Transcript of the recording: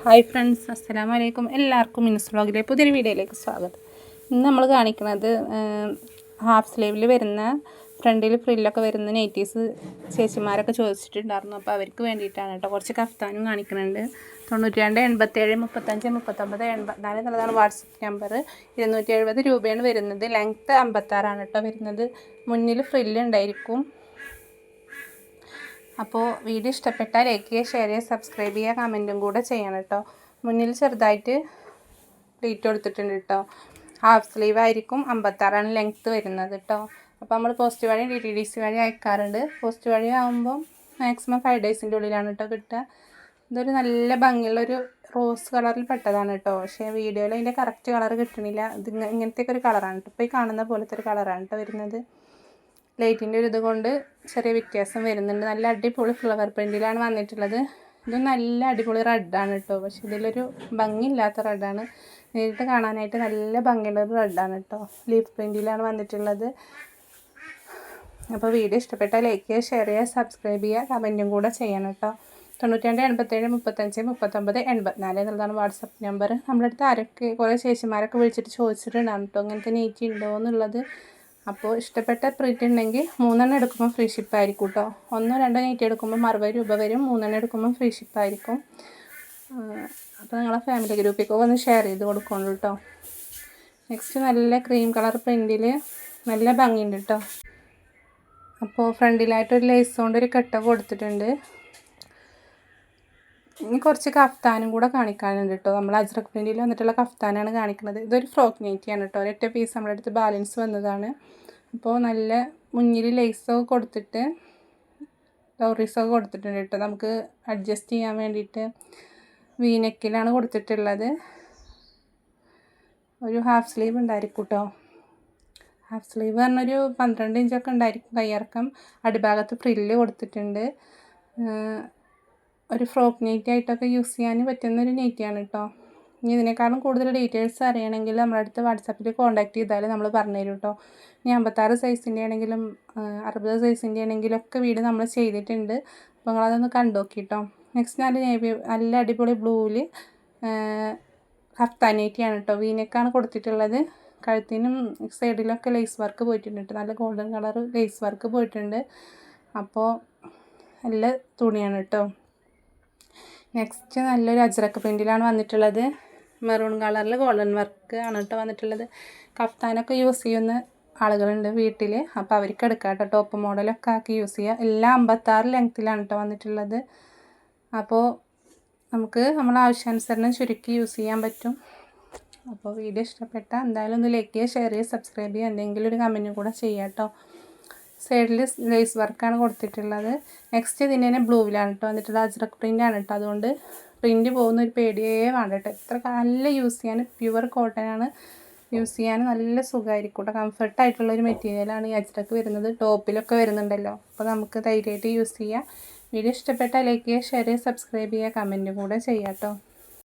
Hi friends, അസ്സലാമു അലൈക്കും. എല്ലാവർക്കും മിനുസ് വ്ളോഗിലെ പുതിയൊരു വീഡിയോയിലേക്ക് സ്വാഗതം. ഇന്ന് നമ്മൾ കാണിക്കുന്നത് ഹാഫ് സ്ലീവിൽ വരുന്ന ഫ്രണ്ടിൽ ഫ്രില്ലൊക്കെ വരുന്ന നൈറ്റീസ് ചേച്ചിമാരൊക്കെ ചോദിച്ചിട്ടുണ്ടായിരുന്നു. അപ്പോൾ അവർക്ക് വേണ്ടിയിട്ടാണ് കേട്ടോ. കുറച്ച് കഫ്താനും കാണിക്കുന്നുണ്ട്. 92 87 35 39 84 എന്നുള്ളതാണ് വാട്സപ്പ് നമ്പർ. 270 രൂപയാണ് വരുന്നത്. ലെങ്ത്ത് 56 കേട്ടോ വരുന്നത്. മുന്നിൽ ഫ്രില്ല് ഉണ്ടായിരിക്കും. അപ്പോൾ വീഡിയോ ഇഷ്ടപ്പെട്ടാൽ ലൈക്ക് ചെയ്യുക, ഷെയർ ചെയ്യുക, സബ്സ്ക്രൈബ് ചെയ്യുക, കമൻറ്റും കൂടെ ചെയ്യണം കേട്ടോ. മുന്നിൽ ചെറുതായിട്ട് പ്ലീറ്റ് കൊടുത്തിട്ടുണ്ട് കേട്ടോ. ഹാഫ് സ്ലീവ് ആയിരിക്കും. 56 ലെങ്ത്ത് വരുന്നത് കേട്ടോ. അപ്പോൾ നമ്മൾ പോസ്റ്റ് വഴി DTDC വഴി അയക്കാറുണ്ട്. പോസ്റ്റ് വഴി ആകുമ്പം മാക്സിമം 5 ഡേയ്സിൻ്റെ ഉള്ളിലാണ് കേട്ടോ കിട്ടുക. ഇതൊരു നല്ല ഭംഗിയുള്ളൊരു റോസ് കളറിൽ പെട്ടതാണ് കേട്ടോ. പക്ഷേ വീഡിയോയിൽ അതിൻ്റെ കറക്റ്റ് കളർ കിട്ടണില്ല. ഇത് ഇങ്ങനത്തെയൊക്കെ ഒരു കളറാണ് കേട്ടോ. ഇപ്പോൾ ഈ കാണുന്ന പോലത്തെ ഒരു കളറാണ് കേട്ടോ വരുന്നത്. ലൈറ്റിൻ്റെ ഒരു ഇത് കൊണ്ട് ചെറിയ വ്യത്യാസം വരുന്നുണ്ട്. നല്ല അടിപൊളി ഫ്ലവർ പ്രിൻറ്റിലാണ് വന്നിട്ടുള്ളത്. ഇത് നല്ല അടിപൊളി റെഡാണ് കേട്ടോ. പക്ഷേ ഇതിലൊരു ഭംഗിയില്ലാത്ത റെഡാണ്. നേരിട്ട് കാണാനായിട്ട് നല്ല ഭംഗിയുള്ളൊരു റെഡാണ് കേട്ടോ. ലീഫ് പ്രിൻറ്റിലാണ് വന്നിട്ടുള്ളത്. അപ്പോൾ വീഡിയോ ഇഷ്ടപ്പെട്ടാൽ ലൈക്ക് ചെയ്യുക, ഷെയർ ചെയ്യുക, സബ്സ്ക്രൈബ് ചെയ്യുക, കമൻറ്റും കൂടെ ചെയ്യണം കേട്ടോ. 92 87 35 39 84 എന്നുള്ളതാണ് വാട്സപ്പ് നമ്പർ. നമ്മുടെ അടുത്ത് ആരൊക്കെ കുറേ ചേച്ചിമാരൊക്കെ വിളിച്ചിട്ട് ചോദിച്ചിട്ടുണ്ടാകും കേട്ടോ ഇങ്ങനത്തെ നെയ്റ്റി ഉണ്ടോ എന്നുള്ളത്. അപ്പോൾ ഇഷ്ടപ്പെട്ട പ്രിൻ്റ് ഉണ്ടെങ്കിൽ 3 എടുക്കുമ്പോൾ ഫ്രീ ഷിപ്പായിരിക്കും കേട്ടോ. 1 2 നൈറ്റി എടുക്കുമ്പോൾ 60 രൂപ വരും. 3 എടുക്കുമ്പോൾ ഫ്രീ ഷിപ്പായിരിക്കും. അപ്പോൾ നിങ്ങളെ ഫാമിലി ഗ്രൂപ്പിലേക്ക് ഒന്ന് ഷെയർ ചെയ്ത് കൊടുക്കണം കേട്ടോ. നെക്സ്റ്റ് നല്ല ക്രീം കളർ പ്രിൻറ്റിൽ നല്ല ഭംഗിയുണ്ട് കേട്ടോ. അപ്പോൾ ഫ്രണ്ടിലായിട്ടൊരു ലേസ് കൊണ്ട് ഒരു കെട്ട കൊടുത്തിട്ടുണ്ട്. ഇനി കുറച്ച് കഫ്താനും കൂടെ കാണിക്കാനുണ്ട് കേട്ടോ. നമ്മൾ അജ്രക് പ്രിൻറ്റിൽ വന്നിട്ടുള്ള കഫ്താനാണ് കാണിക്കുന്നത്. ഇതൊരു ഫ്രോക്ക് നൈറ്റിയാണ് കേട്ടോ. ഒരൊറ്റ പീസ് നമ്മുടെ അടുത്ത് ബാലൻസ് വന്നതാണ്. അപ്പോൾ നല്ല മുന്നിൽ ലേസൊക്കെ കൊടുത്തിട്ട് ഡോറീസൊക്കെ കൊടുത്തിട്ടുണ്ട് കേട്ടോ. നമുക്ക് അഡ്ജസ്റ്റ് ചെയ്യാൻ വേണ്ടിയിട്ട് വീനെക്കിലാണ് കൊടുത്തിട്ടുള്ളത്. ഒരു ഹാഫ് സ്ലീവ് ഉണ്ടായിരിക്കും കേട്ടോ. ഹാഫ് സ്ലീവ് പറഞ്ഞൊരു 12 ഇഞ്ചൊക്കെ ഉണ്ടായിരിക്കും കയ്യിറക്കം. അടിഭാഗത്ത് ഫ്രില്ല് കൊടുത്തിട്ടുണ്ട്. ഒരു ഫ്രോക്ക് നെയ്റ്റി ആയിട്ടൊക്കെ യൂസ് ചെയ്യാൻ പറ്റുന്നൊരു നെയ്റ്റിയാണ് കേട്ടോ. ഇനി ഇതിനേക്കാളും കൂടുതൽ ഡീറ്റെയിൽസ് അറിയണമെങ്കിൽ നമ്മുടെ അടുത്ത് വാട്സാപ്പിൽ കോൺടാക്ട് ചെയ്താൽ നമ്മൾ പറഞ്ഞുതരും കേട്ടോ. ഇനി 56 സൈസിൻ്റെ ആണെങ്കിലും 60 സൈസിൻ്റെ ആണെങ്കിലും ഒക്കെ വീഡിയോ നമ്മൾ ചെയ്തിട്ടുണ്ട്. അപ്പോൾ നിങ്ങളതൊന്ന് കണ്ടു നോക്കി കേട്ടോ. നെക്സ്റ്റ് നല്ല അടിപൊളി ബ്ലൂവിൽ കഫ്താൻ നെയ്റ്റിയാണ് കേട്ടോ. വീനെക്കാണ് കൊടുത്തിട്ടുള്ളത്. കഴുത്തിനും സൈഡിലൊക്കെ ലേസ് വർക്ക് പോയിട്ടുണ്ട് കേട്ടോ. നല്ല ഗോൾഡൻ കളർ ലേസ് വർക്ക് പോയിട്ടുണ്ട്. അപ്പോൾ നല്ല തുണിയാണ് കേട്ടോ. നെക്സ്റ്റ് നല്ലൊരു അജ്രക്ക് പ്രിൻറ്റിലാണ് വന്നിട്ടുള്ളത്. മെറൂൺ കളറിൽ ഗോൾഡൻ വർക്ക് ആണ് കേട്ടോ വന്നിട്ടുള്ളത്. കഫ്താനൊക്കെ യൂസ് ചെയ്യുന്ന ആളുകളുണ്ട് വീട്ടിൽ. അപ്പോൾ അവർക്ക് എടുക്കാം കേട്ടോ. ടോപ്പ് മോഡലൊക്കെ ആക്കി യൂസ് ചെയ്യുക. എല്ലാം 56 ലെങ്ത്തിലാണ് കേട്ടോ വന്നിട്ടുള്ളത്. അപ്പോൾ നമുക്ക് നമ്മൾ ആവശ്യാനുസരണം ചുരുക്കി യൂസ് ചെയ്യാൻ പറ്റും. അപ്പോൾ വീഡിയോ ഇഷ്ടപ്പെട്ടാൽ എന്തായാലും ഒന്ന് ലൈക്ക് ചെയ്യുക, ഷെയർ ചെയ്യുക, സബ്സ്ക്രൈബ് ചെയ്യുക, എന്തെങ്കിലും ഒരു കമൻറ്റും കൂടെ ചെയ്യാം കേട്ടോ. സൈഡിൽ ലേസ് വർക്കാണ് കൊടുത്തിട്ടുള്ളത്. നെക്സ്റ്റ് ഇതിന് തന്നെ ബ്ലൂവിലാണ് കേട്ടോ വന്നിട്ടുള്ളത്. അജ്രക് പ്രിൻ്റാണ് കേട്ടോ. അതുകൊണ്ട് പ്രിൻറ്റ് പോകുന്ന ഒരു പേടിയേ വേണ്ട കേട്ടോ. എത്ര നല്ല യൂസ് ചെയ്യാൻ പ്യുവർ കോട്ടനാണ്. യൂസ് ചെയ്യാൻ നല്ല സുഖമായിരിക്കും കേട്ടോ. കംഫർട്ടായിട്ടുള്ളൊരു മെറ്റീരിയലാണ് ഈ അജ്രക്ക് വരുന്നത്. ടോപ്പിലൊക്കെ വരുന്നുണ്ടല്ലോ. അപ്പോൾ നമുക്ക് ധൈര്യമായിട്ട് യൂസ് ചെയ്യാം. വീഡിയോ ഇഷ്ടപ്പെട്ടാൽ ലൈക്ക് ചെയ്യുക, ഷെയർ ചെയ്യുക, സബ്സ്ക്രൈബ് ചെയ്യുക, കമൻറ്റും കൂടെ ചെയ്യാം കേട്ടോ.